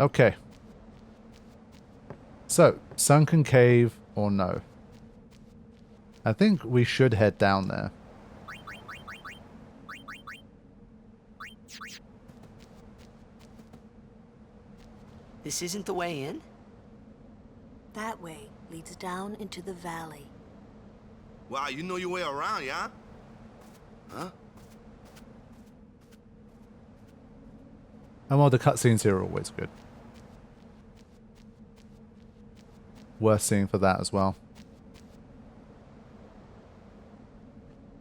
Okay. So, Sunken Cave or no? I think we should head down there. This isn't the way in? That way leads down into the valley. Wow, you know your way around, yeah? Huh? And well, the cutscenes here are always good. Worth seeing for that as well.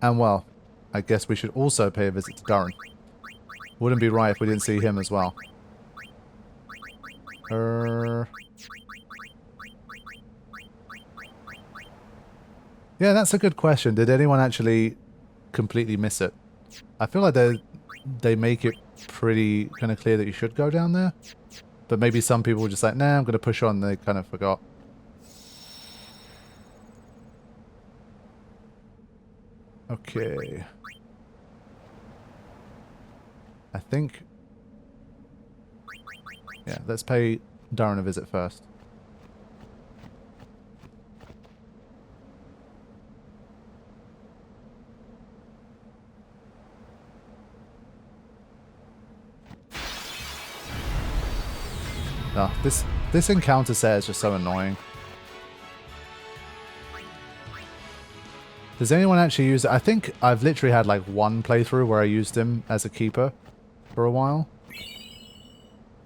And well, I guess we should also pay a visit to Biran. Wouldn't be right if we didn't see him as well. Yeah, that's a good question. Did anyone actually completely miss it? I feel like they make it pretty kind of clear that you should go down there. But maybe some people were just like, nah, I'm going to push on. They kind of forgot. Okay. I think... yeah, let's pay Biran a visit first. Oh, this encounter set is just so annoying. Does anyone actually use it? I think I've literally had like one playthrough where I used him as a keeper for a while.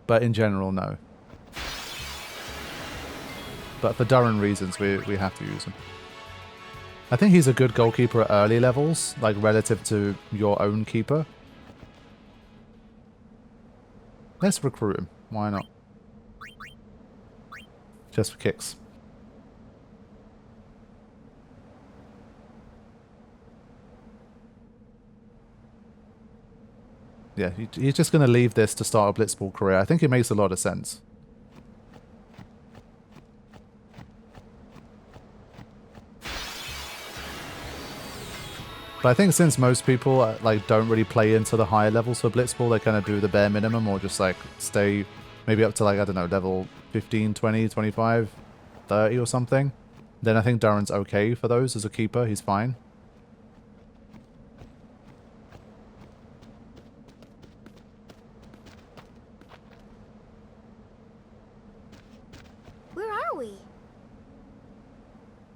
But in general, no. But for Biran reasons, we have to use him. I think he's a good goalkeeper at early levels, like relative to your own keeper. Let's recruit him. Why not? Just for kicks. Yeah, he's just going to leave this to start a blitzball career. I think it makes a lot of sense. But I think since most people like don't really play into the higher levels for blitzball, they kind of do the bare minimum or just like stay maybe up to like, I don't know, level 15, 20, 25, 30 or something. Then I think Biran's okay for those as a keeper. He's fine. Where are we?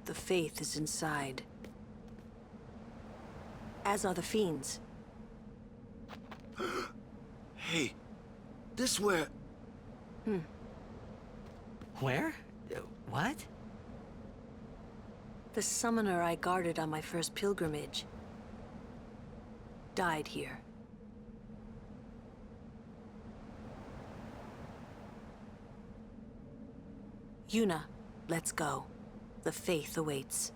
The Fayth is inside. As are the fiends. Hey, this where... Where? What? The summoner I guarded on my first pilgrimage died here. Yuna, let's go. The Fayth awaits.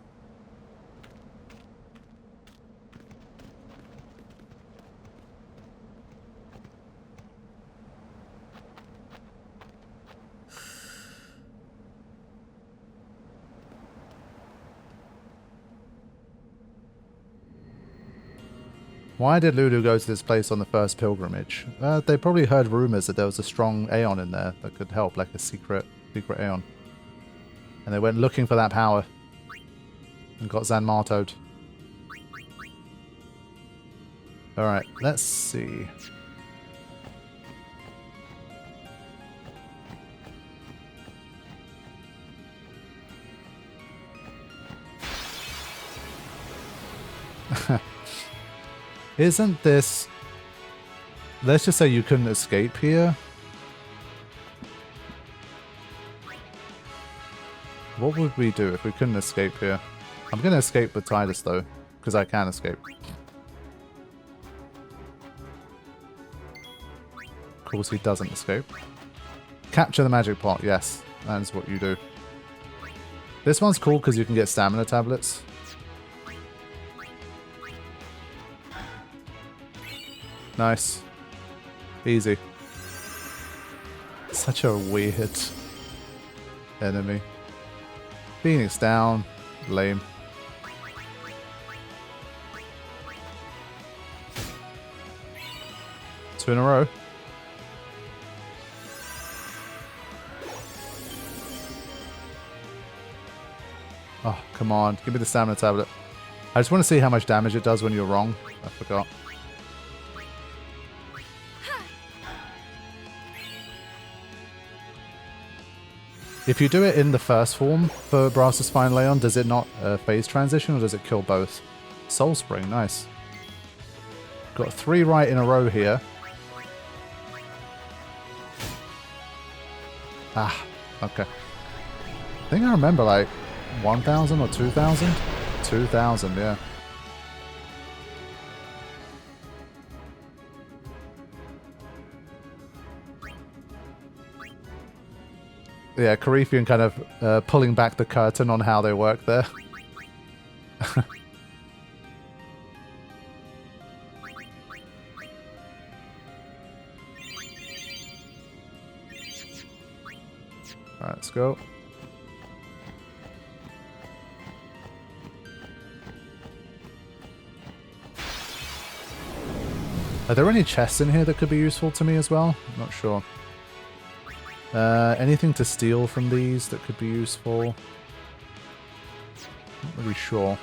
Why did Lulu go to this place on the first pilgrimage? They probably heard rumors that there was a strong Aeon in there that could help, like a secret Aeon. And they went looking for that power. And got Zanmartoed. Alright, let's see. Isn't this... let's just say you couldn't escape here. What would we do if we couldn't escape here? I'm going to escape with Tidus though, because I can escape. Of course he doesn't escape. Capture the magic pot, yes. That is what you do. This one's cool because you can get stamina tablets. Nice. Easy. Such a weird enemy. Phoenix down. Lame. Two in a row. Oh, come on. Give me the stamina tablet. I just want to see how much damage it does when you're wrong. I forgot. If you do it in the first form for Brass's Fine Leon, does it not phase transition or does it kill both? Soul Spring, nice. Got 3 right in a row here. Ah, okay. I think I remember like 1,000 or 2,000? 2,000, yeah. Yeah, Carithian kind of pulling back the curtain on how they work there. Alright, let's go. Are there any chests in here that could be useful to me as well? I'm not sure. Anything to steal from these that could be useful? Not really sure.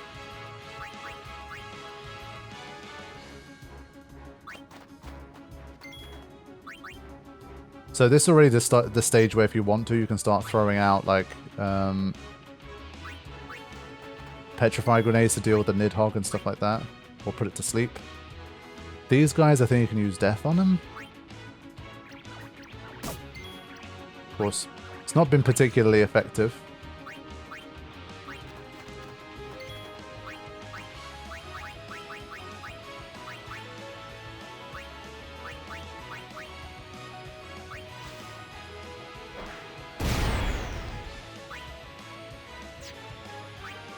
So this is already the stage where if you want to, you can start throwing out like petrify grenades to deal with the Nidhogg and stuff like that. Or put it to sleep. These guys, I think you can use death on them. Of course, it's not been particularly effective.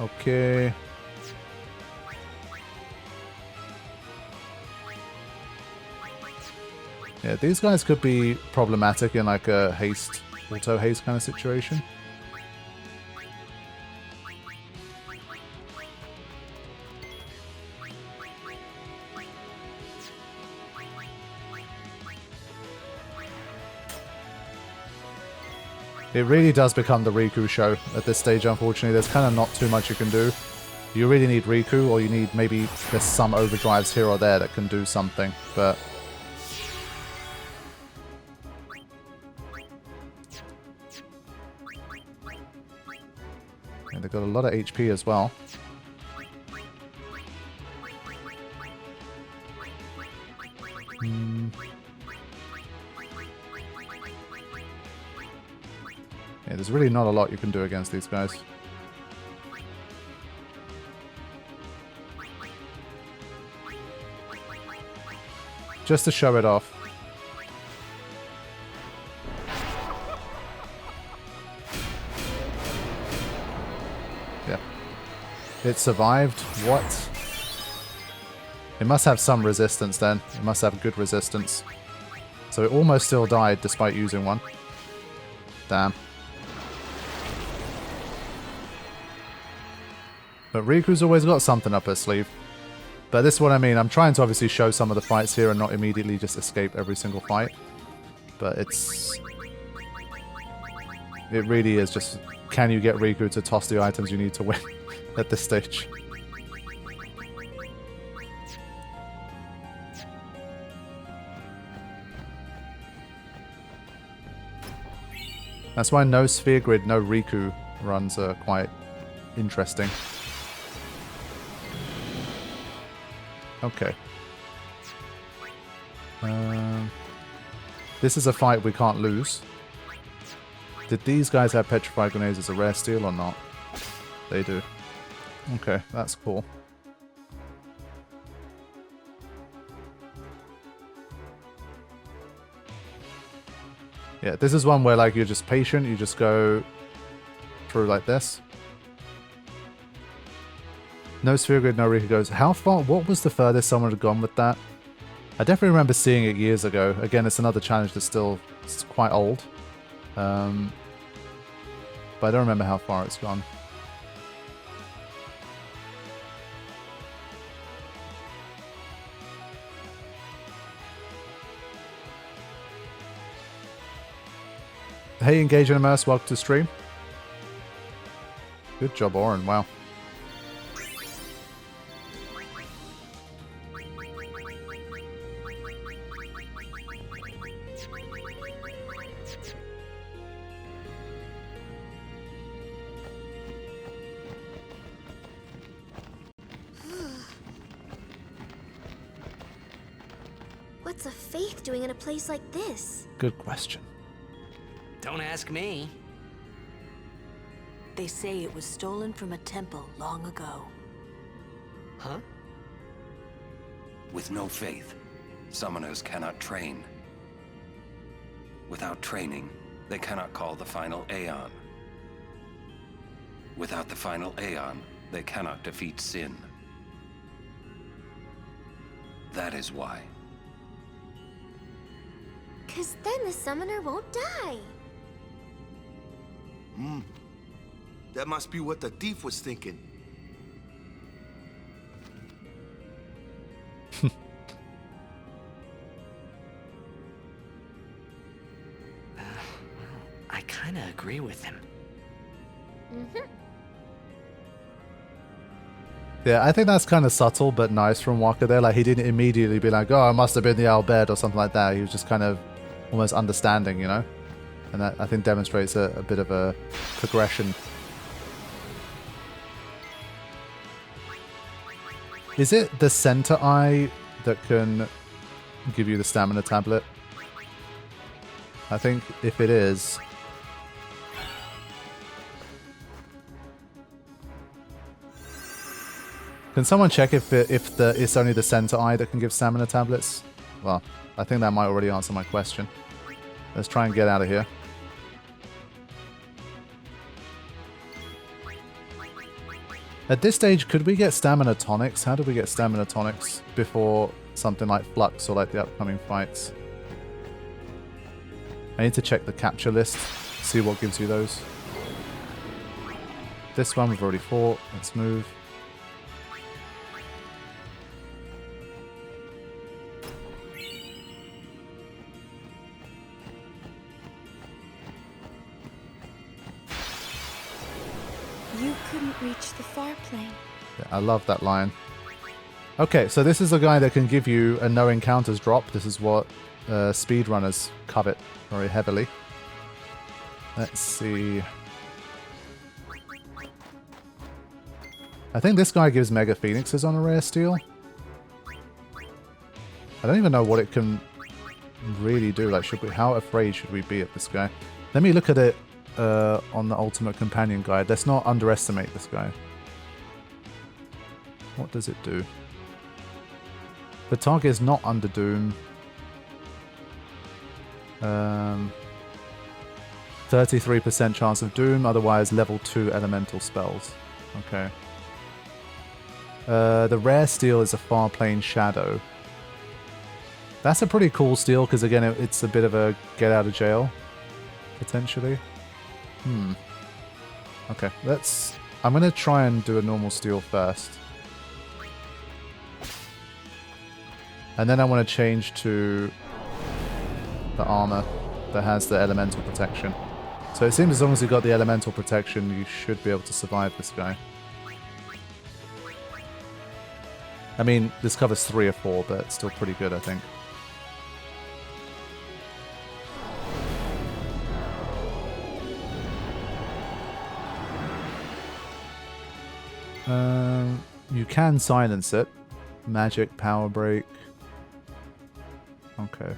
Okay. Yeah, these guys could be problematic in like a haste, auto-haste kind of situation. It really does become the Riku show at this stage, unfortunately. There's kind of not too much you can do. You really need Riku, or you need maybe there's some overdrives here or there that can do something, but... yeah, they've got a lot of HP as well. Yeah, there's really not a lot you can do against these guys. Just to show it off. Yeah. It survived? What? It must have some resistance then. It must have good resistance. So it almost still died despite using one. Damn. But Riku's always got something up her sleeve. But this is what I mean. I'm trying to obviously show some of the fights here and not immediately just escape every single fight. But it's... it really is just... can you get Riku to toss the items you need to win at this stage? That's why no Sphere Grid, no Riku runs are quite interesting. Okay. This is a fight we can't lose. Did these guys have Petrified Grenades as a rare steal or not? They do. Okay, that's cool. Yeah, this is one where like you're just patient, you just go through like this. No Sphere Grid, no Riku goes. How far? What was the furthest someone had gone with that? I definitely remember seeing it years ago. Again, it's another challenge that's still quite old. But I don't remember how far it's gone. Hey, Engage and Immerse, welcome to the stream. Good job, Oren. Wow. What's a Fayth doing in a place like this? Good question. Don't ask me. They say it was stolen from a temple long ago. Huh? With no faith, summoners cannot train. Without training, they cannot call the final Aeon. Without the final Aeon, they cannot defeat sin. That is why. 'Cause then the summoner won't die. That must be what the thief was thinking. I kind of agree with him. Yeah, I think that's kind of subtle but nice from Walker there. Like, he didn't immediately be like, oh, it must have been the owl bed or something like that. He was just kind of almost understanding, you know? And that, I think, demonstrates a bit of a progression. Is it the center eye that can give you the stamina tablet? I think if it is... Can someone check if it's only the center eye that can give stamina tablets? Well, I think that might already answer my question. Let's try and get out of here. At this stage, could we get stamina tonics? How do we get stamina tonics before something like Flux or like the upcoming fights? I need to check the capture list, see what gives you those. This one we've already fought. Let's move. You couldn't reach the far plane. Yeah, I love that line. Okay, so this is a guy that can give you a no encounters drop. This is what speedrunners covet very heavily. Let's see. I think this guy gives Mega Phoenixes on a rare steel. I don't even know what it can really do. Like, how afraid should we be of this guy? Let me look at it on the Ultimate Companion Guide. Let's not underestimate this guy. What does it do? The target is not under Doom. 33% chance of Doom, otherwise level 2 elemental spells. Okay. The rare steel is a far plane shadow. That's a pretty cool steel because again it's a bit of a get out of jail potentially. Okay, I'm gonna try and do a normal steel first. And then I want to change to the armor that has the elemental protection. So it seems as long as you've got the elemental protection, you should be able to survive this guy. I mean, this covers 3 or 4, but it's still pretty good, I think. You can silence it. Magic, power break. Okay.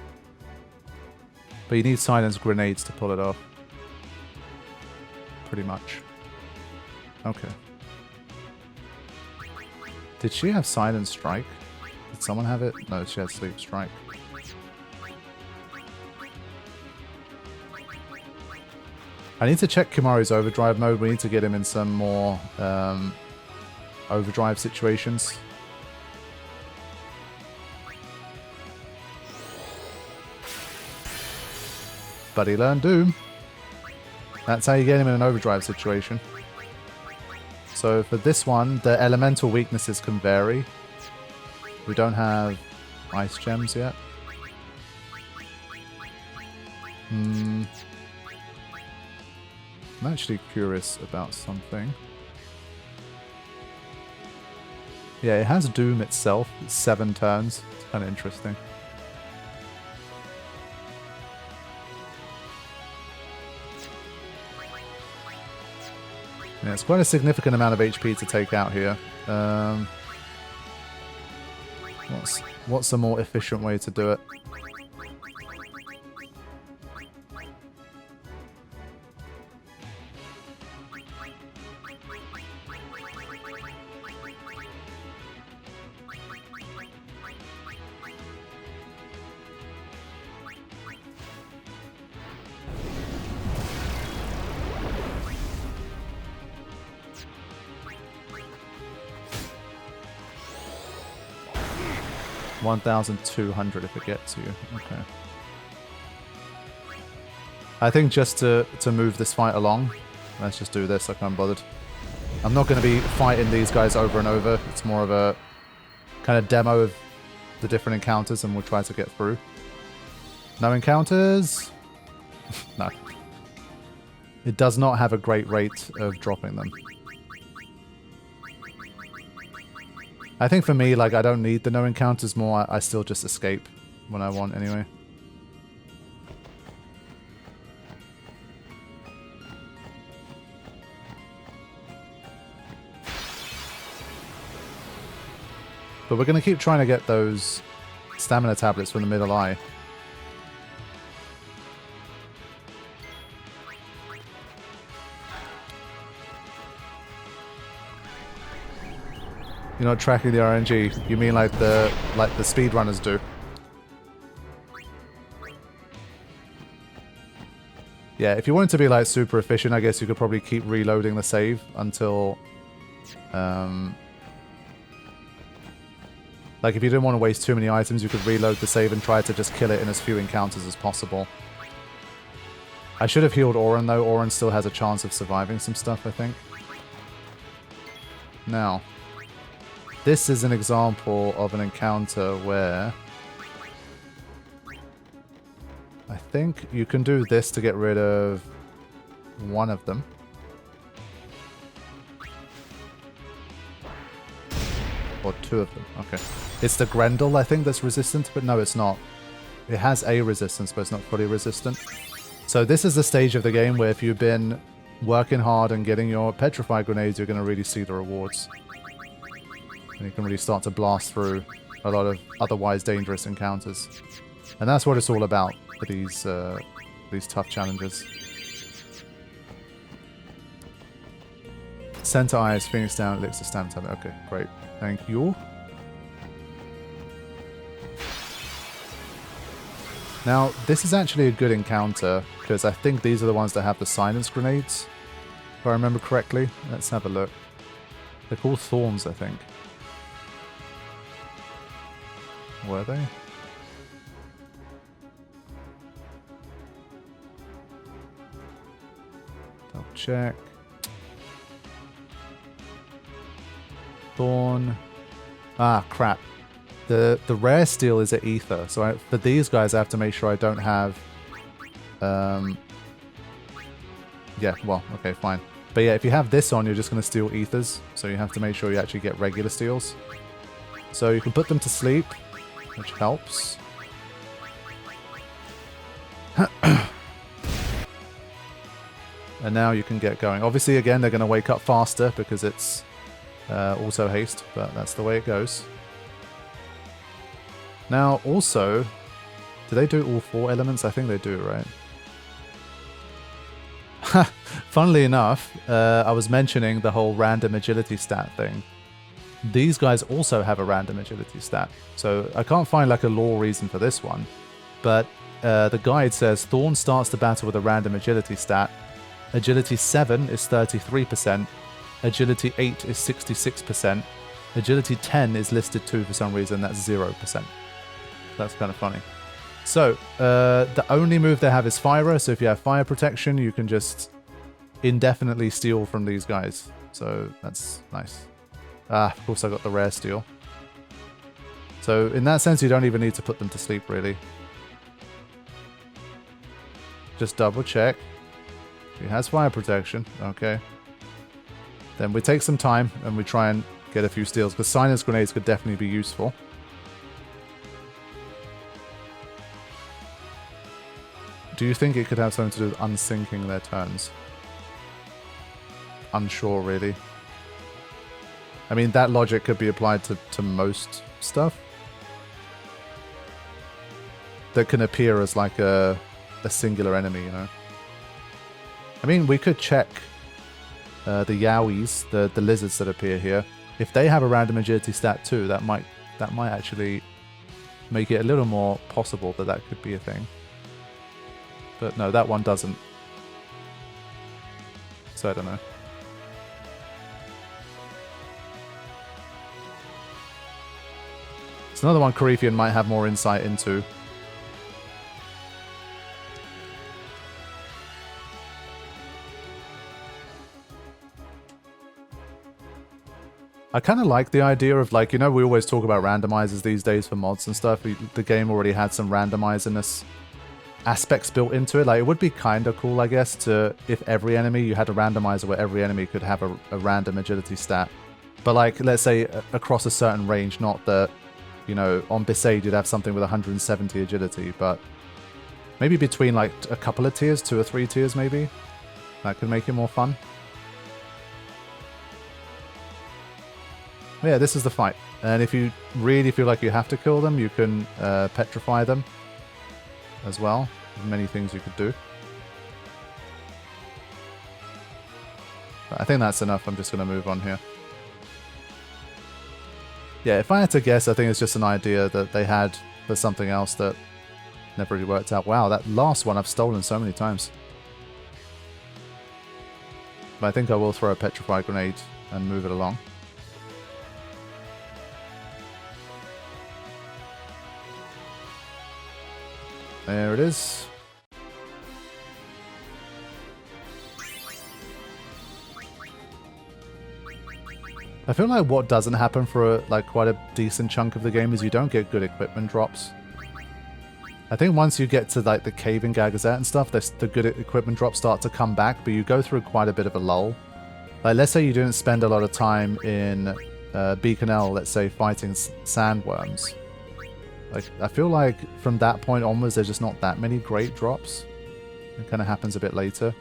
But you need silence grenades to pull it off. Pretty much. Okay. Did she have silent strike? Did someone have it? No, she had sleep strike. I need to check Kimari's overdrive mode. We need to get him in some more overdrive situations. But he learned Doom. That's how you get him in an overdrive situation. So for this one, the elemental weaknesses can vary. We don't have ice gems yet. I'm actually curious about something. Yeah, it has Doom itself. It's 7 turns. It's kind of interesting. Yeah, it's quite a significant amount of HP to take out here. What's a more efficient way to do it? $1,200 if it gets you. Okay. I think just to move this fight along, let's just do this. I can't be bothered. I'm not going to be fighting these guys over and over. It's more of a kind of demo of the different encounters, and we'll try to get through. No encounters? No. It does not have a great rate of dropping them. I think for me, like, I don't need the no encounters more. I still just escape when I want anyway. But we're going to keep trying to get those stamina tablets from the middle eye. You're not tracking the RNG. You mean like the speedrunners do? Yeah, if you wanted to be like super efficient, I guess you could probably keep reloading the save until like if you didn't want to waste too many items, you could reload the save and try to just kill it in as few encounters as possible. I should have healed Oren though. Oren still has a chance of surviving some stuff, I think. Now, this is an example of an encounter where I think you can do this to get rid of one of them. Or 2 of them. Okay. It's the Grendel, I think, that's resistant, but no, it's not. It has a resistance, but it's not fully resistant. So this is the stage of the game where if you've been working hard and getting your Petrify grenades, you're going to really see the rewards. And you can really start to blast through a lot of otherwise dangerous encounters. And that's what it's all about for these tough challenges. Center eyes, Phoenix down, elixir stamina. Okay, great. Thank you. Now, this is actually a good encounter, because I think these are the ones that have the silence grenades, if I remember correctly. Let's have a look. They're called Thorns, I think. Were they? Double check. Thorn. Ah, crap. The rare steel is at ether, so for these guys I have to make sure I don't have... yeah, well, okay, fine. But yeah, if you have this on, you're just going to steal ethers, so you have to make sure you actually get regular steals. So you can put them to sleep, which helps. And now you can get going. Obviously, again, they're going to wake up faster because it's auto-haste, but that's the way it goes. Now, also, do they do all 4 elements? I think they do, right? Funnily enough, I was mentioning the whole random agility stat thing. These guys also have a random agility stat. So I can't find like a lore reason for this one. But the guide says Thorn starts the battle with a random agility stat. Agility 7 is 33%. Agility 8 is 66%. Agility 10 is listed 2 for some reason. That's 0%. That's kind of funny. So, the only move they have is Fire. So if you have fire protection, you can just indefinitely steal from these guys. So that's nice. Ah, of course I got the rare steal. So in that sense, you don't even need to put them to sleep, really. Just double check. He has fire protection. Okay. Then we take some time and we try and get a few steals, because silence grenades could definitely be useful. Do you think it could have something to do with unsyncing their turns? Unsure, really. I mean, that logic could be applied to most stuff that can appear as like a singular enemy, you know? I mean, we could check the Yowies, the lizards that appear here. If they have a random agility stat too, that might actually make it a little more possible that that could be a thing. But no, that one doesn't. So I don't know. It's another one Carithian might have more insight into. I kind of like the idea of, like, you know, we always talk about randomizers these days for mods and stuff. The game already had some randomizerness aspects built into it. Like, it would be kind of cool, I guess, to, if every enemy, you had a randomizer where every enemy could have a random agility stat. But, like, let's say across a certain range, not that, you know, on Besaid you'd have something with 170 agility, but maybe between, like, a couple of tiers, 2 or 3 tiers, maybe. That could make it more fun. Yeah, this is the fight. And if you really feel like you have to kill them, you can petrify them as well. There's many things you could do. But I think that's enough. I'm just going to move on here. Yeah, if I had to guess, I think it's just an idea that they had for something else that never really worked out. Wow, that last one I've stolen so many times. But I think I will throw a petrify grenade and move it along. There it is. I feel like what doesn't happen for like quite a decent chunk of the game is you don't get good equipment drops. I think once you get to like the cave in Gagazet and stuff, the good equipment drops start to come back, but you go through quite a bit of a lull. Like, let's say you didn't spend a lot of time in Beacon L, let's say, fighting sandworms. Like, I feel like from that point onwards, there's just not that many great drops. It kind of happens a bit later.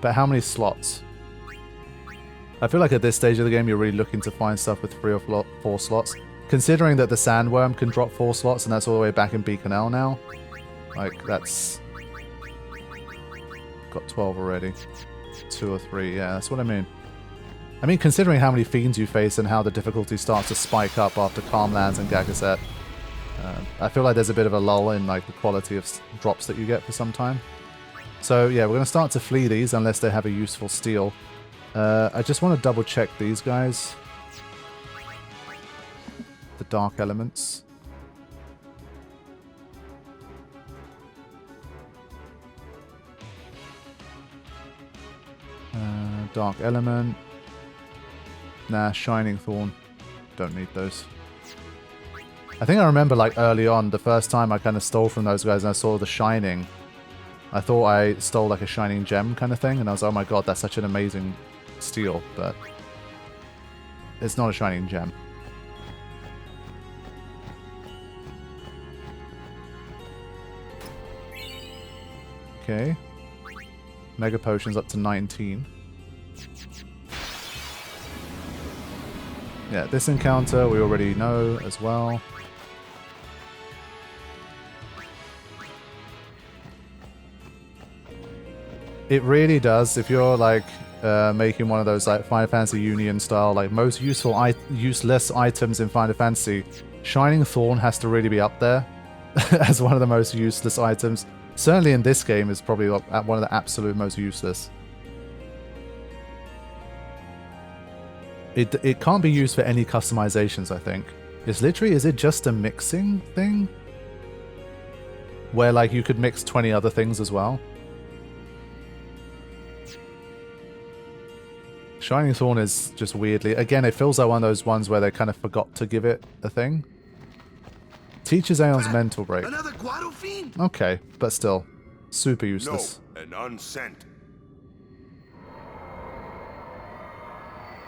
But how many slots? I feel like at this stage of the game, you're really looking to find stuff with 3 or 4 slots. Considering that the sandworm can drop 4 slots, and that's all the way back in Beacon L now. Like, that's... got 12 already. 2 or 3, yeah, that's what I mean. I mean, considering how many fiends you face and how the difficulty starts to spike up after Calmlands and Gagazet, I feel like there's a bit of a lull in like the quality of drops that you get for some time. So yeah, we're going to start to flee these unless they have a useful steal. I just want to double check these guys. The dark elements. Dark element. Nah, Shining Thorn. Don't need those. I think I remember like early on, the first time I kind of stole from those guys and I saw the Shining. I thought I stole like a Shining Gem kind of thing, and I was like, oh my god, that's such an amazing steal, but it's not a Shining Gem. Okay. Mega Potions up to 19. Yeah, this encounter we already know as well. It really does, if you're like making one of those like Final Fantasy Union style, like most useless items in Final Fantasy, Shining Thorn has to really be up there as one of the most useless items. Certainly in this game is probably one of the absolute most useless. It can't be used for any customizations, I think. It's literally, is it just a mixing thing? Where like you could mix 20 other things as well? Shining Thorn is just weirdly... Again, it feels like one of those ones where they kind of forgot to give it a thing. teaches Aeon's mental break. Another Guado fiend? Okay, but still, super useless. No, an unsent.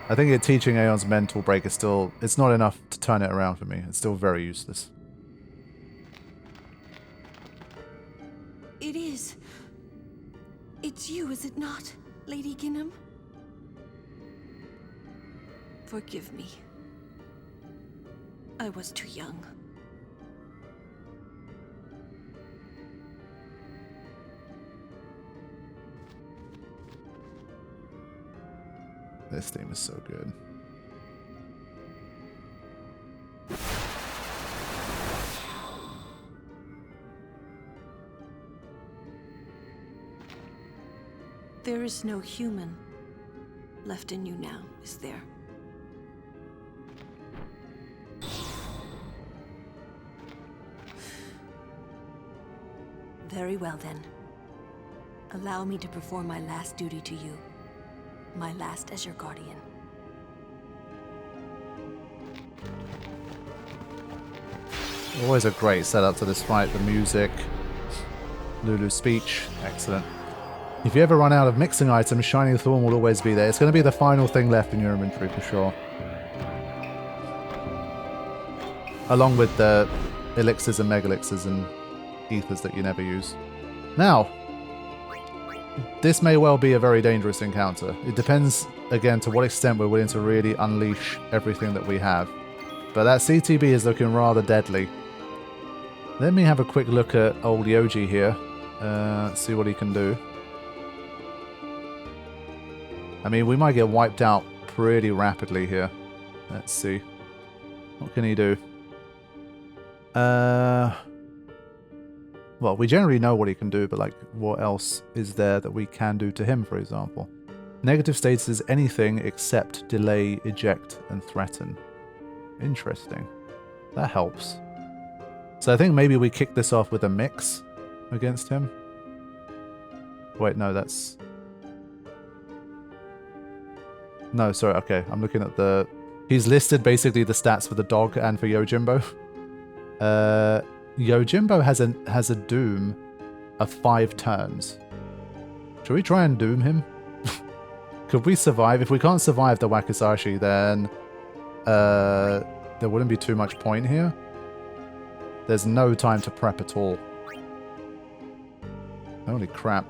I think it teaching Aeon's mental break is still, it's not enough to turn it around for me. It's still very useless. It is. It's you, is it not, Lady Ginham? Forgive me. I was too young. This theme is so good. There is no human left in you now, is there? Very well then. Allow me to perform my last duty to you. My last as your guardian. Always a great setup to this fight. The music, Lulu's speech, excellent. If you ever run out of mixing items, Shining Thorn will always be there. It's going to be the final thing left in your inventory for sure. Along with the elixirs and megalixirs and ethers that you never use. Now, this may well be a very dangerous encounter. It depends, again, to what extent we're willing to really unleash everything that we have. But that CTB is looking rather deadly. Let me have a quick look at old Yoji here. See what he can do. I mean, we might get wiped out pretty rapidly here. Let's see. What can he do? Well, we generally know what he can do, but like, what else is there that we can do to him, for example? Negative status is anything except delay, eject, and threaten. Interesting. That helps. So I think maybe we kick this off with a mix against him. Wait, no, that's... No, sorry, okay. I'm looking at the... He's listed basically the stats for the dog and for Yojimbo. Yojimbo has a doom of 5 turns. Should we try and doom him? Could we survive? If we can't survive the Wakizashi, then there wouldn't be too much point here. There's no time to prep at all. Holy crap.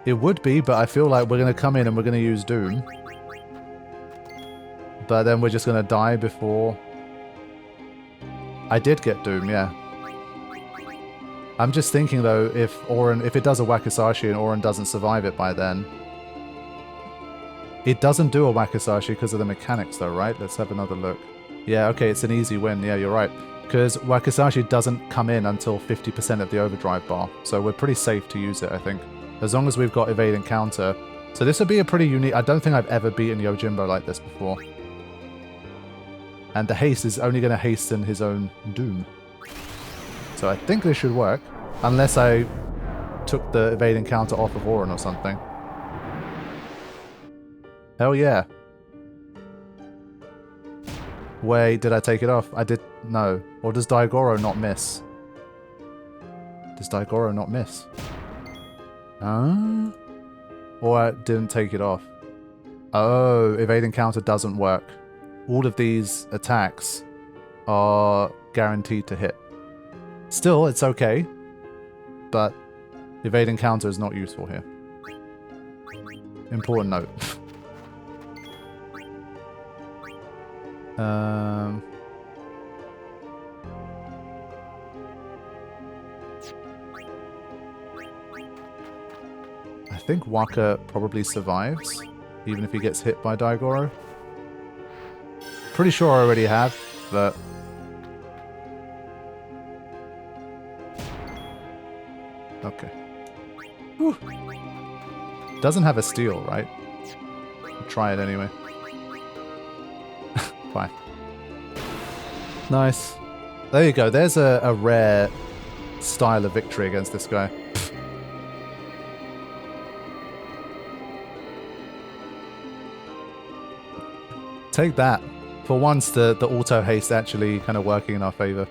It would be, but I feel like we're going to come in and we're going to use Doom. But then we're just going to die before... I did get Doom, yeah. I'm just thinking, though, if it does a Wakizashi and Orin doesn't survive it by then... It doesn't do a Wakizashi because of the mechanics, though, right? Let's have another look. Yeah, okay, it's an easy win. Yeah, you're right. Because Wakizashi doesn't come in until 50% of the overdrive bar. So we're pretty safe to use it, I think. As long as we've got evade and counter. So this would be a pretty unique... I don't think I've ever beaten Yojimbo like this before. And the haste is only going to hasten his own doom. So I think this should work. Unless I took the evade and counter off of Orin or something. Hell yeah. Wait, did I take it off? I did... No. Or does Daigoro not miss? Does Daigoro not miss? Or I didn't take it off. Oh, evade and counter doesn't work. All of these attacks are guaranteed to hit. Still, it's okay. But evade and counter is not useful here. Important note. I think Waka probably survives, even if he gets hit by Daigoro. Pretty sure I already have, but... Okay. Whew. Doesn't have a steal, right? I'll try it anyway. Fine. Nice. There you go. There's a rare style of victory against this guy. Take that. For once, the auto-haste actually kind of working in our favor.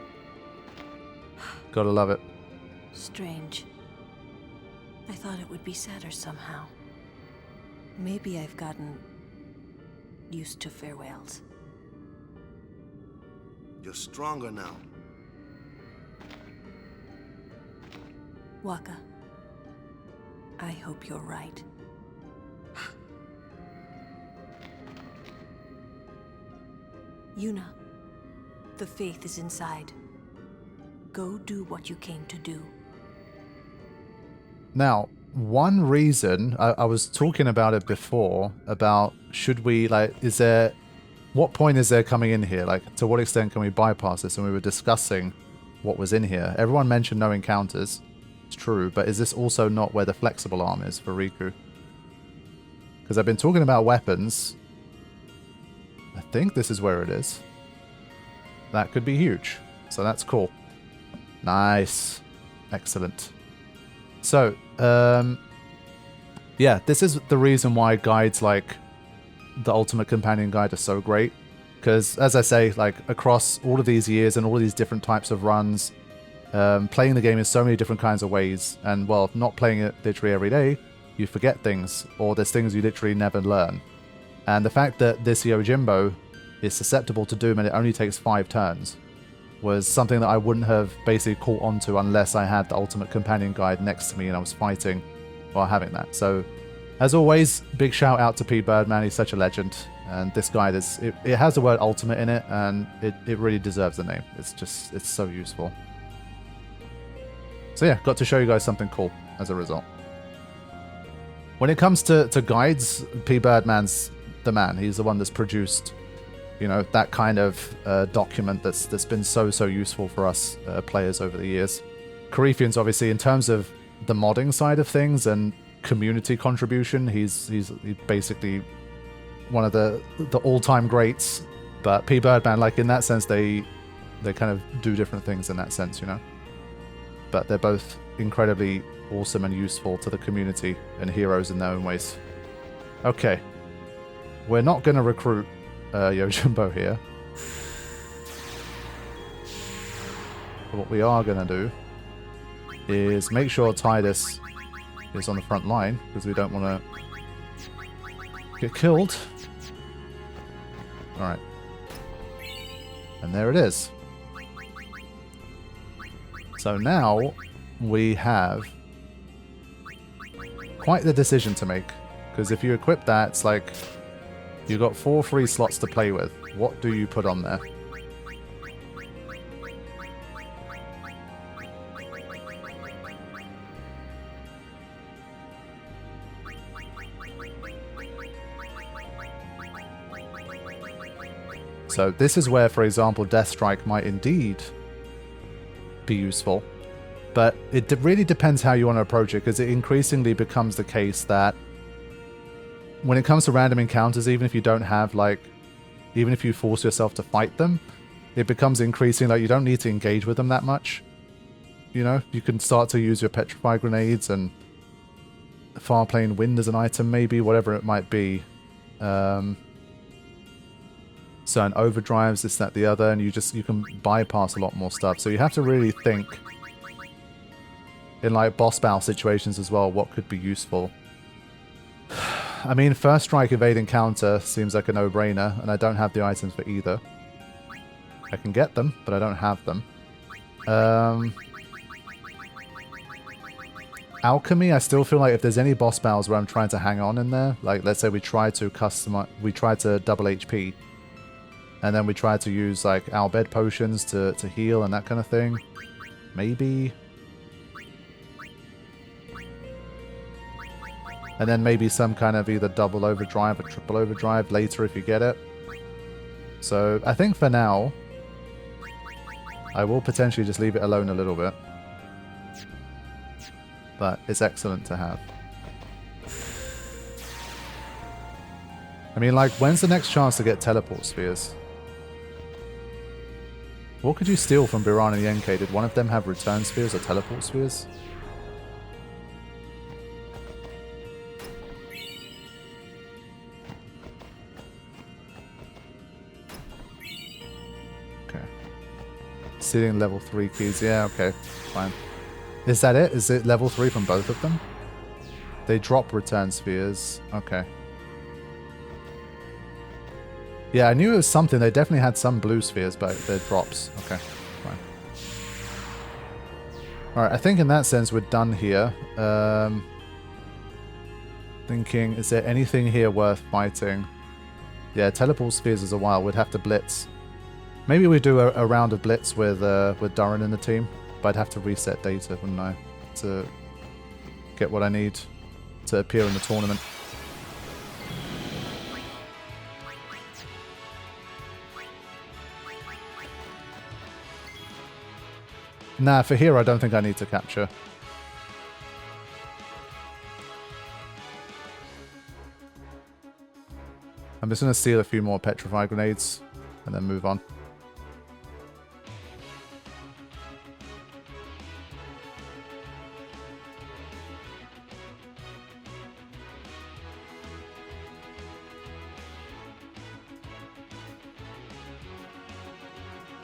Gotta love it. Strange. I thought it would be sadder somehow. Maybe I've gotten used to farewells. You're stronger now. Waka, I hope you're right. Yuna, the Fayth is inside. Go do what you came to do. Now, one reason, I was talking about it before, about should we, like, is there, what point is there coming in here? Like, to what extent can we bypass this? And we were discussing what was in here. Everyone mentioned no encounters. It's true, but is this also not where the flexible arm is for Riku? Because I've been talking about weapons. I think this is where it is. That could be huge. So that's cool. Nice. Excellent. So, yeah, this is the reason why guides like the Ultimate Companion Guide are so great. Because, as I say, like across all of these years and all of these different types of runs, playing the game in so many different kinds of ways, and, well, not playing it literally every day, you forget things, or there's things you literally never learn. And the fact that this Yojimbo is susceptible to Doom and it only takes 5 turns was something that I wouldn't have basically caught onto unless I had the Ultimate Companion Guide next to me and I was fighting while having that. So, as always, big shout out to P. Birdman, he's such a legend. And this guide is, it has the word ultimate in it, and it really deserves the name. It's just, it's so useful. So yeah, got to show you guys something cool as a result. When it comes to guides, P. Birdman's the man. He's the one that's produced, you know, that kind of document that's been so useful for us players over the years. Coryphean's obviously, in terms of the modding side of things and community contribution, he's basically one of the all-time greats. But P. Birdman, like, in that sense, they kind of do different things in that sense, you know. But they're both incredibly awesome and useful to the community and heroes in their own ways. Okay, we're not going to recruit Yojimbo here. But what we are going to do is make sure Tidus is on the front line, because we don't want to get killed. Alright. And there it is. So now we have quite the decision to make. Because if you equip that, it's like you've got 4 free slots to play with. What do you put on there? So this is where, for example, Death Strike might indeed be useful. But it really depends how you want to approach it, because it increasingly becomes the case that when it comes to random encounters, even if you don't have, like, even if you force yourself to fight them, it becomes increasing, like, you don't need to engage with them that much. You know, you can start to use your petrify grenades and far plane wind as an item, maybe, whatever it might be. Certain overdrives, this, that, the other, and you can bypass a lot more stuff. So you have to really think in, like, boss battle situations as well, what could be useful. I mean, first strike evade encounter seems like a no-brainer, and I don't have the items for either. I can get them, but I don't have them. Alchemy, I still feel like if there's any boss battles where I'm trying to hang on in there, like let's say we try to double HP, and then we try to use like our bed potions to heal and that kind of thing. Maybe. And then maybe some kind of either double overdrive or triple overdrive later if you get it. So I think for now, I will potentially just leave it alone a little bit. But it's excellent to have. I mean, like, when's the next chance to get teleport spheres? What could you steal from Biran and Yenke? Did one of them have return spheres or teleport spheres? Sealing level 3 keys. Yeah, okay. Fine. Is that it? Is it level 3 from both of them? They drop return spheres. Okay. Yeah, I knew it was something. They definitely had some blue spheres, but they're drops. Okay, fine. Alright, I think in that sense we're done here. Thinking, is there anything here worth fighting? Yeah, teleport spheres is a while. We'd have to blitz. Maybe we do a round of blitz with Duran in the team, but I'd have to reset data, wouldn't I, to get what I need to appear in the tournament. Nah, for here I don't think I need to capture. I'm just going to steal a few more petrify grenades and then move on.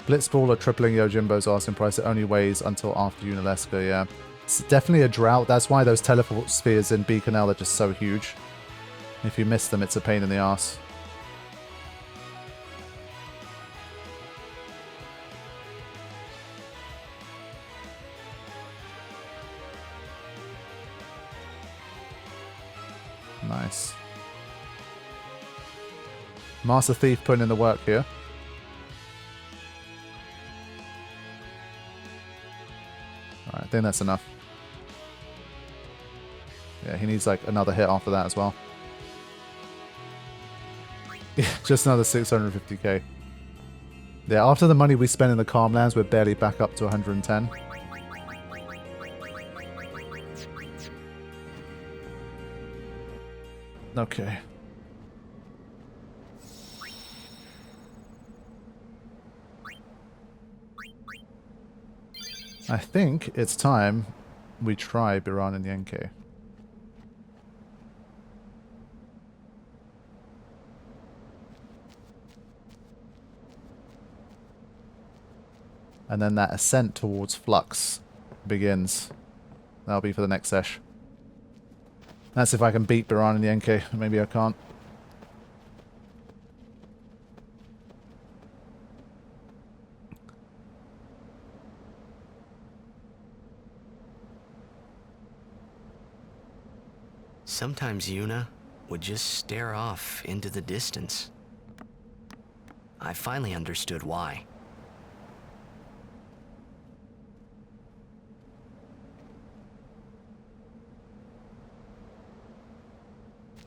Blitzball are tripling Yojimbo's asking price. It only weighs until after Unalesca, yeah. It's definitely a drought. That's why those teleport spheres in Beaconell are just so huge. If you miss them, it's a pain in the ass. Nice. Master Thief putting in the work here. Alright, I think that's enough. Yeah, he needs like another hit after that as well. Yeah, just another 650k. Yeah, after the money we spend in the Calmlands, we're barely back up to 110. Okay. I think it's time we try Biran and Yenke. And then that ascent towards Flux begins. That'll be for the next sesh. That's if I can beat Biran and Yenke. Maybe I can't. Sometimes Yuna would just stare off into the distance. I finally understood why.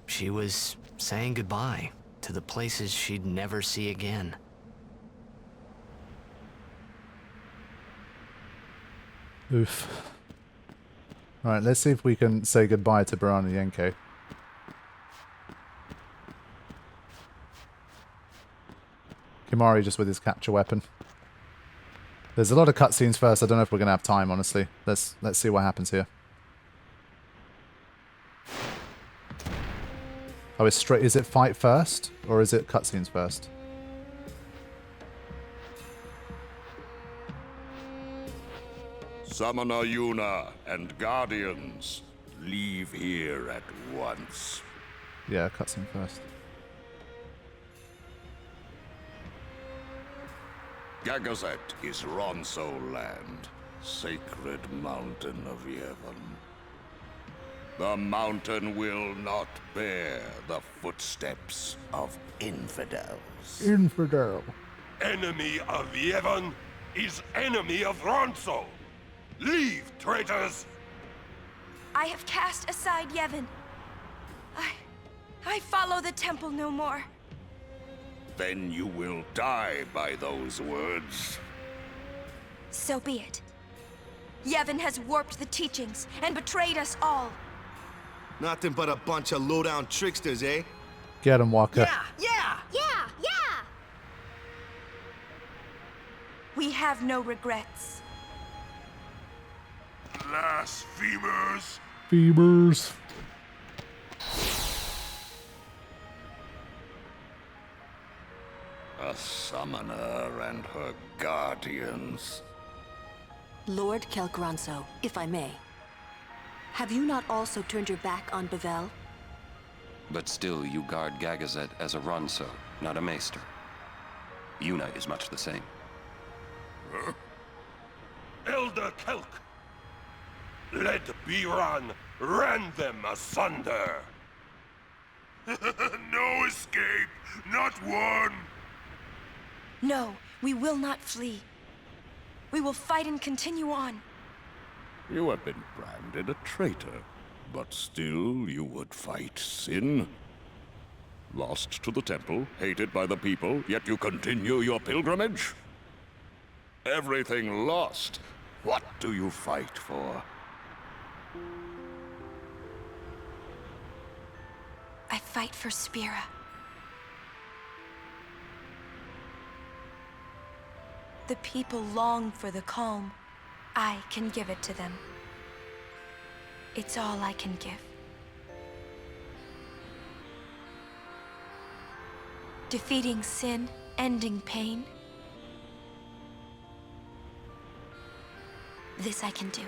She was saying goodbye to the places she'd never see again. Oof. Alright, let's see if we can say goodbye to Biran and Yenke. Kimari just with his capture weapon. There's a lot of cutscenes first. I don't know if we're going to have time, honestly. Let's see what happens here. Oh, it's straight. Is it fight first, or is it cutscenes first? Summoner Yuna and Guardians, leave here at once. Yeah, cutscene first. Gagazet is Ronso land, sacred mountain of Yevon. The mountain will not bear the footsteps of infidels. Infidel. Enemy of Yevon is enemy of Ronso. Leave, traitors! I have cast aside Yevon. I follow the temple no more. Then you will die by those words. So be it. Yevon has warped the teachings and betrayed us all. Nothing but a bunch of low-down tricksters, eh? Get him, Walker. Yeah! We have no regrets. Blasphemers! Fevers. A summoner and her guardians. Lord Kelgranso, if I may. Have you not also turned your back on Bevel? But still, you guard Gagazet as a Ronso, not a maester. Yuna is much the same. Huh? Elder Kelk! Let Biran rend them asunder! No escape! Not one! No, we will not flee. We will fight and continue on. You have been branded a traitor, but still you would fight sin. Lost to the temple, hated by the people, yet you continue your pilgrimage? Everything lost. What do you fight for? I fight for Spira. The people long for the calm. I can give it to them. It's all I can give. Defeating sin, ending pain. This I can do.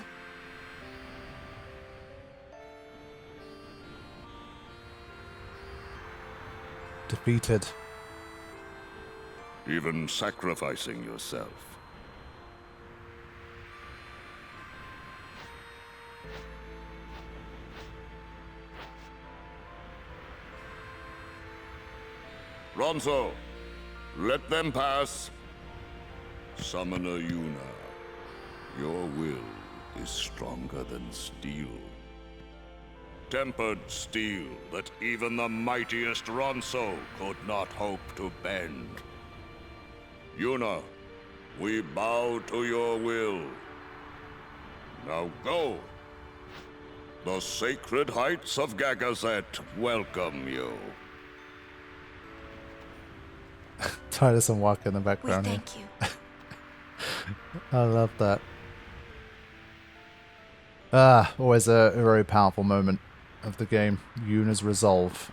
Defeated. Even sacrificing yourself. Ronso, let them pass. Summoner Yuna, your will is stronger than steel. Tempered steel that even the mightiest Ronso could not hope to bend. Yuna, we bow to your will. Now go. The sacred heights of Gagazet welcome you. Titus and Waka in the We background here. thank you. I love that. Ah, always a very powerful moment of the game. Yuna's resolve.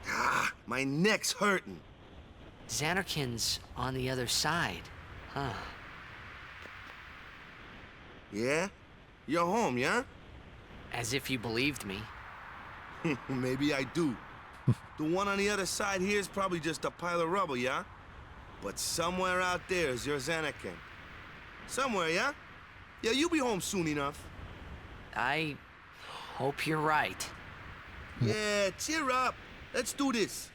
Ah, my neck's hurting. Xanarkin's on the other side, huh? Yeah? You're home, yeah? As if you believed me. Maybe I do. The one on the other side here is probably just a pile of rubble, yeah? But somewhere out there is your Xanarkin. Somewhere, yeah? Yeah, you'll be home soon enough. I hope you're right. Yeah, cheer up. Let's do this.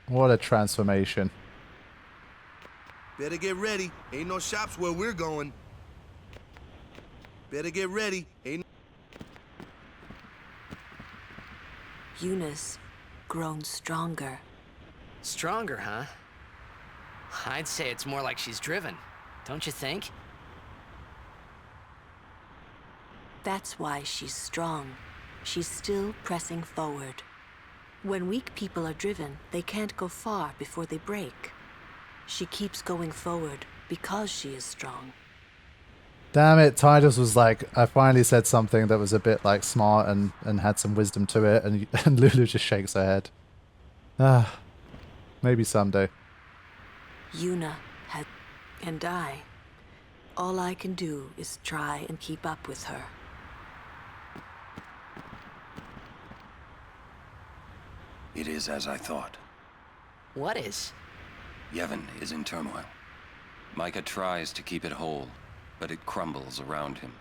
What a transformation. Better get ready. Ain't no shops where we're going. Better get ready. Ain't Yuna's grown stronger. Stronger, huh? I'd say it's more like she's driven, don't you think? That's why she's strong. She's still pressing forward. When weak people are driven, they can't go far before they break. She keeps going forward because she is strong. Damn it, Titus was like, I finally said something that was a bit like smart and had some wisdom to it, and Lulu just shakes her head. Ah, maybe someday. Yuna had... and I. All I can do is try and keep up with her. It is as I thought. What is? Yevon is in turmoil. Micah tries to keep it whole, but it crumbles around him.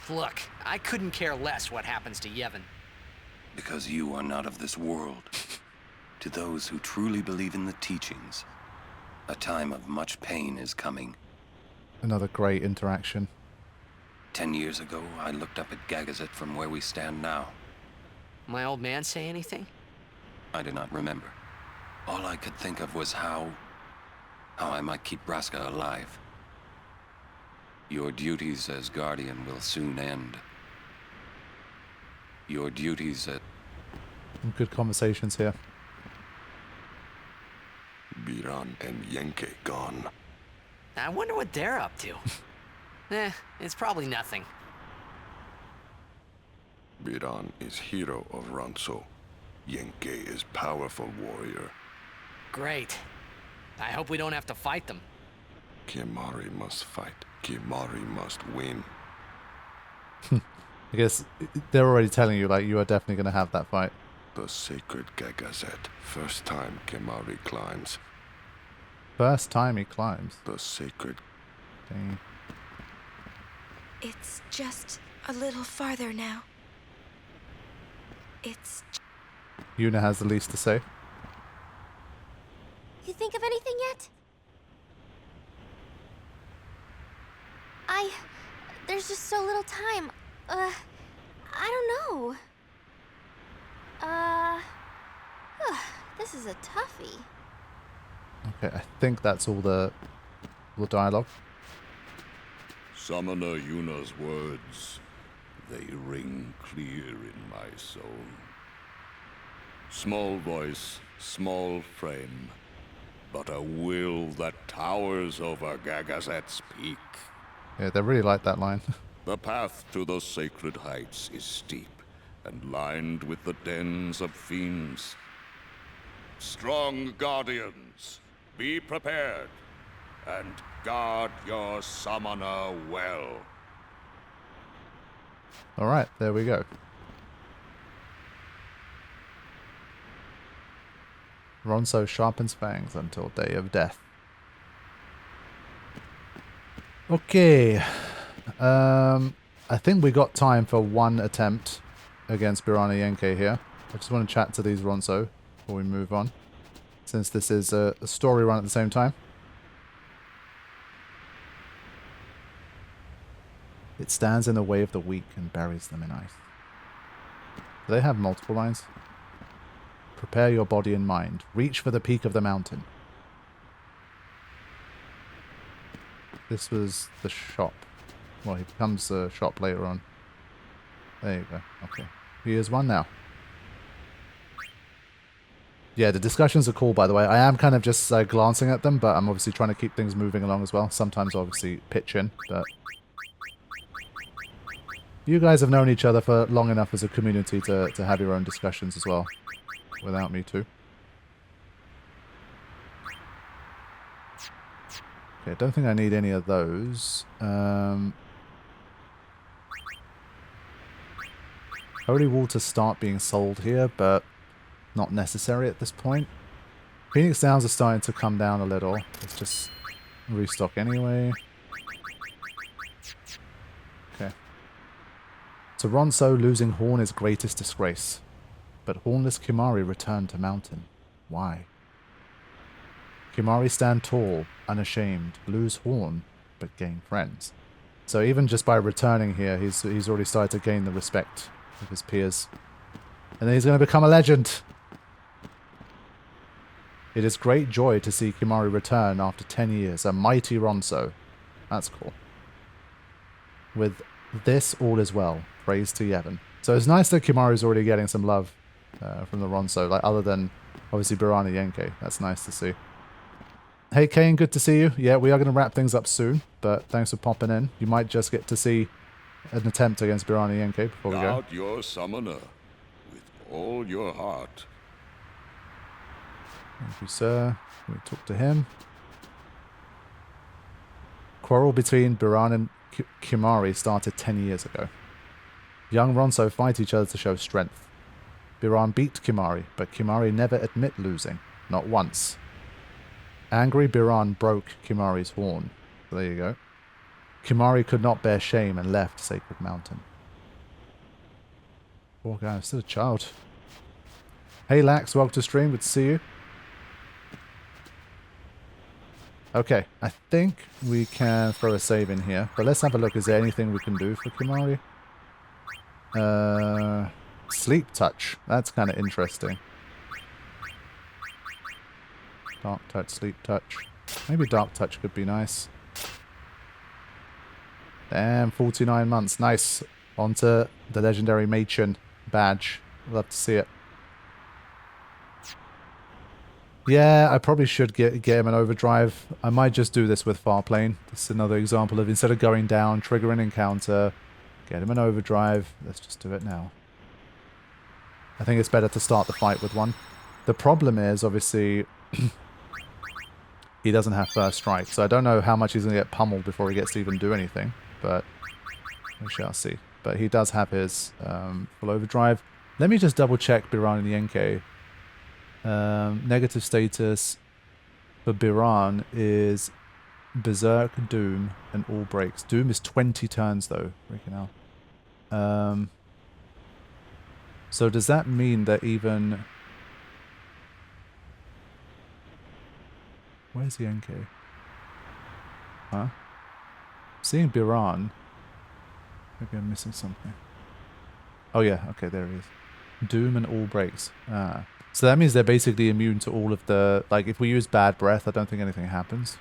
Look, I couldn't care less what happens to Yevon. Because you are not of this world. To those who truly believe in the teachings, a time of much pain is coming. Another great interaction. 10 years ago, I looked up at Gagazet from where we stand now. My old man say anything? I do not remember. All I could think of was how I might keep Braska alive. Your duties as Guardian will soon end. Your duties at... Some good conversations here. Biran and Yenke gone. I wonder what they're up to. It's probably nothing. Biran is hero of Ronso. Yenke is powerful warrior. Great. I hope we don't have to fight them. Kimari must fight. Kimari must win. I guess they're already telling you, like, you are definitely going to have that fight. The sacred Gagazet. First time Kimari climbs. First time he climbs. The sacred... Dang. It's just a little farther now. It's... Yuna has the least to say. You think of anything yet? There's just so little time. I don't know. This is a toughie. Okay, I think that's all the dialogue. Summoner Yuna's words, they ring clear in my soul. Small voice, small frame, but a will that towers over Gagazet's peak. Yeah, they really like that line. The path to the sacred heights is steep and lined with the dens of fiends. Strong guardians, be prepared, and guard your summoner well. Alright, there we go. Ronso sharpens fangs until day of death. Okay. I think we got time for one attempt against Biran and Yenke here. I just want to chat to these Ronso before we move on, since this is a story run at the same time. It stands in the way of the weak and buries them in ice. Do they have multiple lines? Prepare your body and mind. Reach for the peak of the mountain. This was the shop. Well, he becomes a shop later on. There you go. Okay. Here's one now. Yeah, the discussions are cool, by the way. I am kind of just glancing at them, but I'm obviously trying to keep things moving along as well. Sometimes, obviously, pitch in, but... You guys have known each other for long enough as a community to have your own discussions as well. Without me too. Okay, I don't think I need any of those. Holy water start being sold here, but not necessary at this point. Phoenix Downs are starting to come down a little. Let's just restock anyway. Okay. So Ronso losing Horn is greatest disgrace. But hornless Kimari return to mountain. Why? Kimari stand tall, unashamed, lose Horn, but gain friends. So even just by returning here, he's already started to gain the respect of his peers. And then he's going to become a legend. It is great joy to see Kimari return after 10 years, a mighty Ronso. That's cool. With this, all is well. Praise to Yevon. So it's nice that Kimari's already getting some love from the Ronso, like other than obviously Biran and Yenke. That's nice to see. Hey Kane, good to see you. Yeah, we are going to wrap things up soon, but thanks for popping in. You might just get to see an attempt against Biran and Yenke before we go. Guard your summoner with all your heart. Thank you, sir. We talk to him. Quarrel between Biran and Kimari started 10 years ago. Young Ronso fight each other to show strength. Biran beat Kimari, but Kimari never admit losing. Not once. Angry Biran broke Kimari's horn. There you go. Kimari could not bear shame and left Sacred Mountain. Poor guy, I'm still a child. Hey Lax, welcome to stream, good to see you. Okay, I think we can throw a save in here, but let's have a look. Is there anything we can do for Kimari? Sleep touch. That's kind of interesting. Dark touch, sleep touch. Maybe dark touch could be nice. Damn, 49 months. Nice. Onto the legendary matron badge. Love to see it. Yeah, I probably should get him an overdrive. I might just do this with Farplane. This is another example of instead of going down, trigger an encounter, get him an overdrive. Let's just do it now. I think it's better to start the fight with one. The problem is, obviously, he doesn't have first strike. So I don't know how much he's going to get pummeled before he gets to even do anything, but we shall see. But he does have his full overdrive. Let me just double check Biran and Yenke. Negative status for Biran is Berserk, Doom, and all breaks. Doom is 20 turns though. Freaking hell. So does that mean that even... Where's Yenke? Huh? Seeing Biran. Maybe I'm missing something. Oh yeah, okay, there he is. Doom and all breaks. Ah. So that means they're basically immune to all of the... Like, if we use Bad Breath, I don't think anything happens.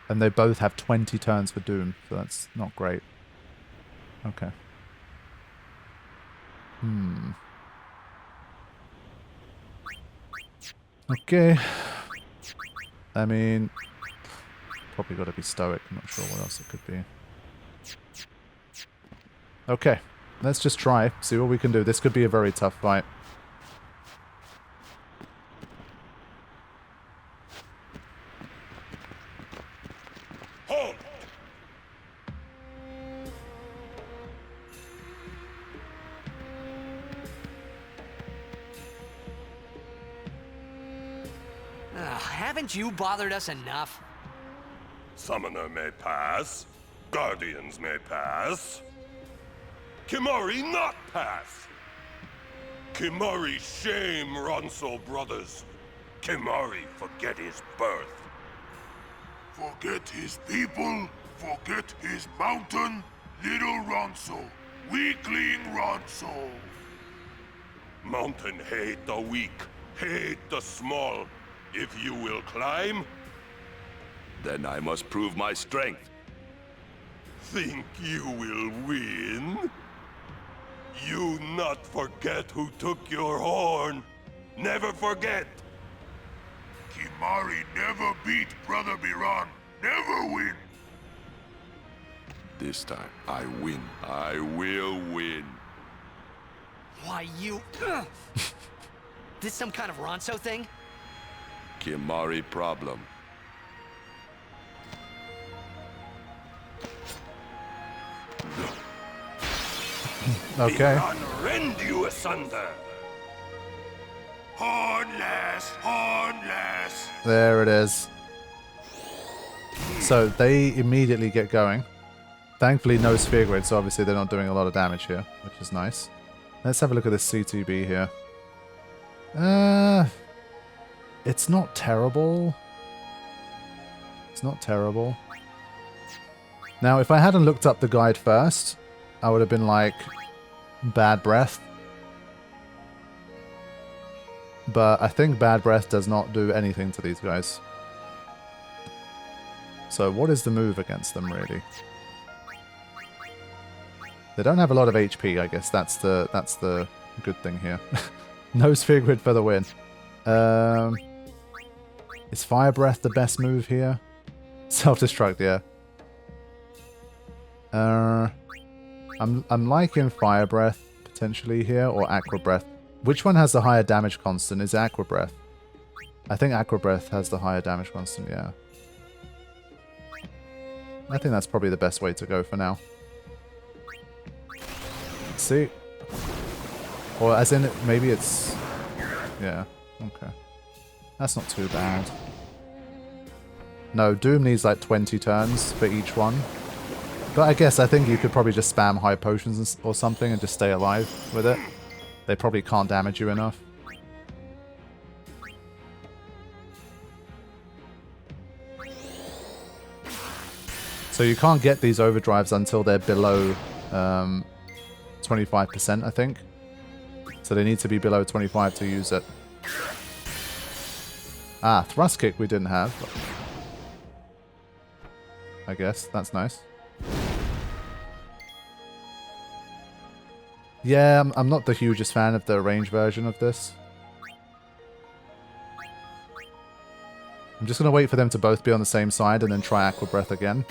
And they both have 20 turns for Doom, so that's not great. Okay. Okay. I mean... Probably got to be Stoic. I'm not sure what else it could be. Okay. Let's just try. See what we can do. This could be a very tough fight. Halt! Haven't you bothered us enough? Summoner may pass. Guardians may pass. Kimari not pass. Kimari shame Ronso brothers. Kimari forget his birth. Forget his people, forget his mountain, little Ronso, weakling Ronso. Mountain hate the weak, hate the small. If you will climb, then I must prove my strength. Think you will win? You not forget who took your horn. Never forget. Kimari never beat Brother Biran. Never win. This time, I win. I will win. Why, you... This some kind of Ronso thing? Kimari problem. Okay. Biran rend you asunder. Hornless, hornless. There it is. So they immediately get going. Thankfully no sphere grid, so obviously they're not doing a lot of damage here, which is nice. Let's have a look at this CTB here. It's not terrible. It's not terrible. Now, if I hadn't looked up the guide first, I would have been like, Bad Breath. But I think Bad Breath does not do anything to these guys. So what is the move against them, really? They don't have a lot of HP, I guess. That's the good thing here. No sphere grid for the win. Is Fire Breath the best move here? Self-destruct, yeah. I'm liking Fire Breath potentially here, or Aqua Breath. Which one has the higher damage constant? Is Aqua Breath? I think Aqua Breath has the higher damage constant, yeah. I think that's probably the best way to go for now. Let's see. Or as in, maybe it's... Yeah, okay. That's not too bad. No, Doom needs like 20 turns for each one. But I guess I think you could probably just spam high potions or something and just stay alive with it. They probably can't damage you enough. So you can't get these overdrives until they're below 25%, I think. So they need to be below 25 to use it. Ah, thrust kick we didn't have. I guess, that's nice. Yeah, I'm not the hugest fan of the range version of this. I'm just going to wait for them to both be on the same side and then try Aqua Breath again.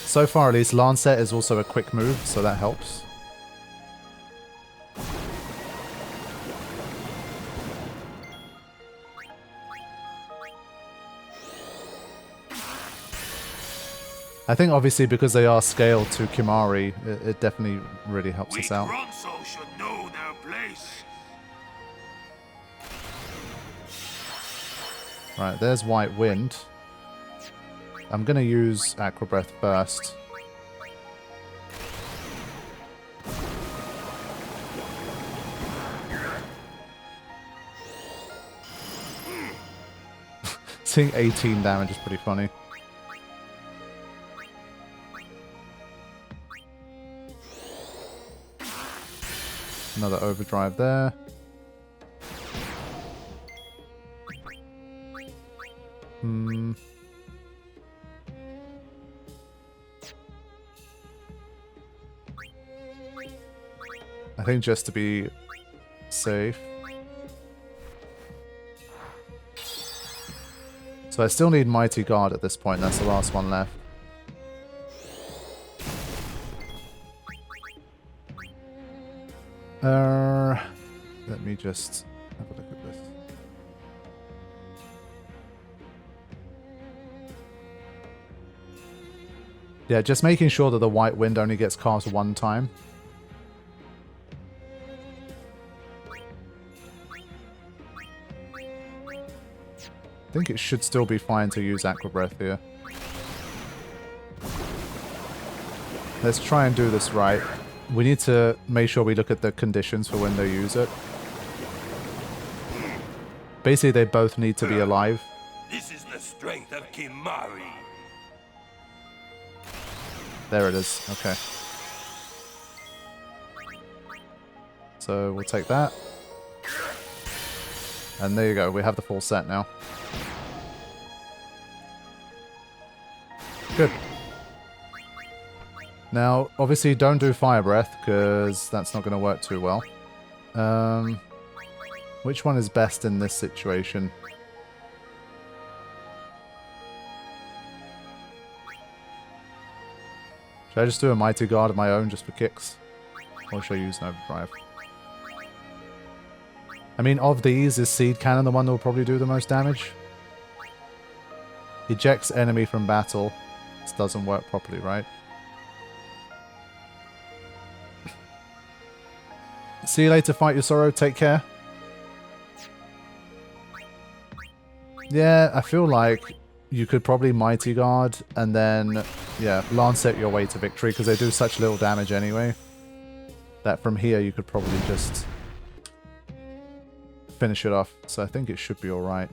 So far at least, Lancet is also a quick move, so that helps. I think obviously because they are scaled to Kimari, it definitely really helps us out. Ronso should know their place. Right, there's White Wind. I'm gonna use Aqua Breath first. Seeing 18 damage is pretty funny. Another overdrive there. I think just to be safe. So I still need Mighty Guard at this point. That's the last one left. Let me just have a look at this. Yeah, just making sure that the White Wind only gets cast one time. I think it should still be fine to use Aqua Breath here. Let's try and do this right. We need to make sure we look at the conditions for when they use it. Basically, they both need to be alive. This is the strength of Kimari. There it is. Okay. So we'll take that. And there you go. We have the full set now. Good. Now, obviously, don't do Fire Breath, because that's not going to work too well. Which one is best in this situation? Should I just do a Mighty Guard of my own just for kicks? Or should I use an Overdrive? I mean, of these, is Seed Cannon the one that will probably do the most damage? Ejects enemy from battle. This doesn't work properly, right? See you later, Fight Your Sorrow. Take care. Yeah, I feel like you could probably Mighty Guard and then, yeah, Lancet your way to victory because they do such little damage anyway. That from here you could probably just finish it off. So I think it should be alright.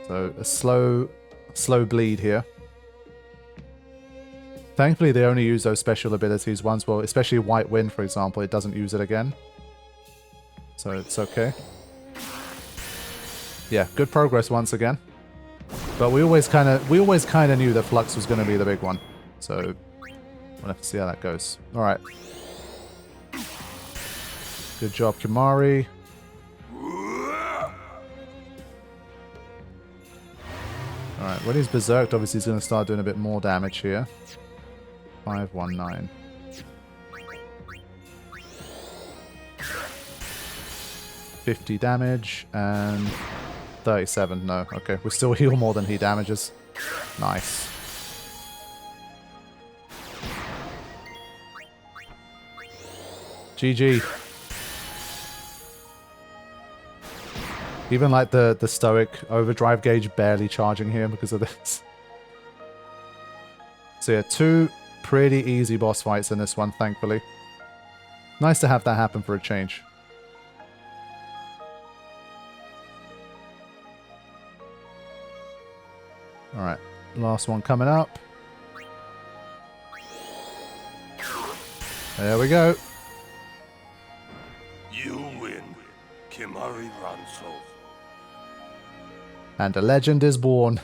So a slow bleed here. Thankfully they only use those special abilities once. Well, especially White Wind, for example, it doesn't use it again. So it's okay. Yeah, good progress once again. But we always kind of knew that Flux was going to be the big one. So we'll have to see how that goes. All right. Good job, Kimari. All right, when he's berserked, obviously he's going to start doing a bit more damage here. 519. $50 damage and 37. No, okay. We still heal more than he damages. Nice. GG. Even like the stoic overdrive gauge barely charging here because of this. So yeah, 2 pretty easy boss fights in this one, thankfully. Nice to have that happen for a change. Alright, last one coming up. There we go. You win, Kimari Ranso. And a legend is born.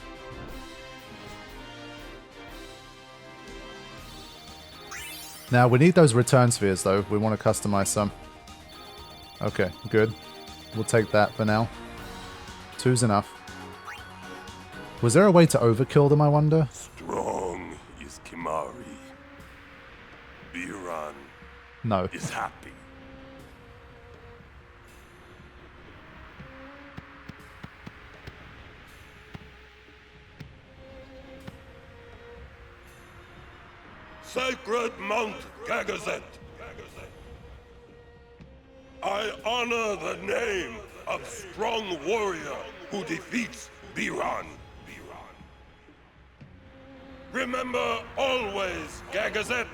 Now, we need those return spheres, though. We want to customize some. Okay, good. We'll take that for now. 2's enough. Was there a way to overkill them, I wonder? Strong is Kimari. Biran No. is happy. sacred Mount Gagazet. I honor the name of strong warrior who defeats Biran. Remember always, Gagazet,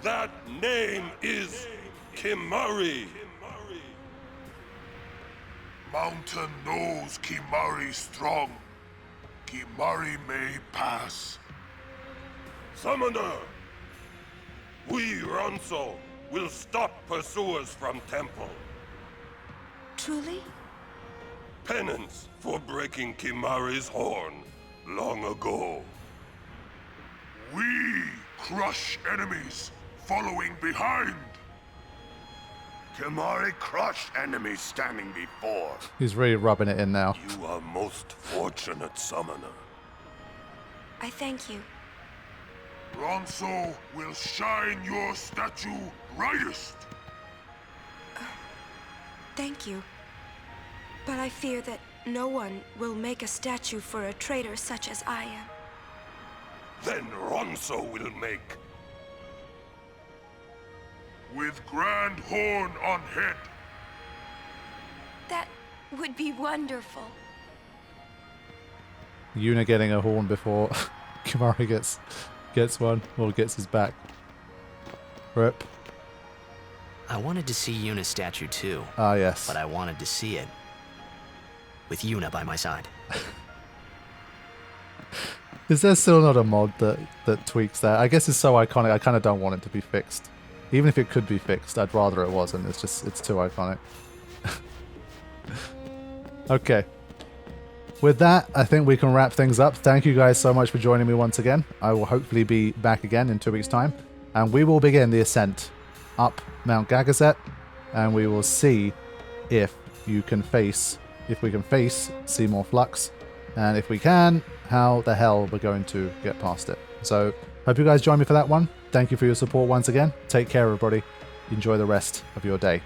that name is Kimari. Mountain knows Kimari strong. Kimari may pass. Summoner, we Ronso will stop pursuers from temple. Truly? Penance for breaking Kimari's horn long ago. We crush enemies following behind. Kimari crushed enemies standing before. He's really rubbing it in now. You are most fortunate, Summoner. I thank you. Ronso will shine your statue brightest. Thank you. But I fear that no one will make a statue for a traitor such as I am. Then Ronso will make. With grand horn on head. That would be wonderful. Yuna getting a horn before Kimari gets one, or gets his back. Rip. I wanted to see Yuna's statue too. Ah, yes. But I wanted to see it with Yuna by my side. Is there still not a mod that tweaks that? I guess it's so iconic, I kind of don't want it to be fixed. Even if it could be fixed, I'd rather it wasn't. It's too iconic. Okay. With that, I think we can wrap things up. Thank you guys so much for joining me once again. I will hopefully be back again in 2 weeks' time. And we will begin the ascent up Mount Gagazet. And we will see if we can face Seymour Flux. And if we can, how the hell we're going to get past it. So, hope you guys join me for that one. Thank you for your support once again. Take care, everybody. Enjoy the rest of your day.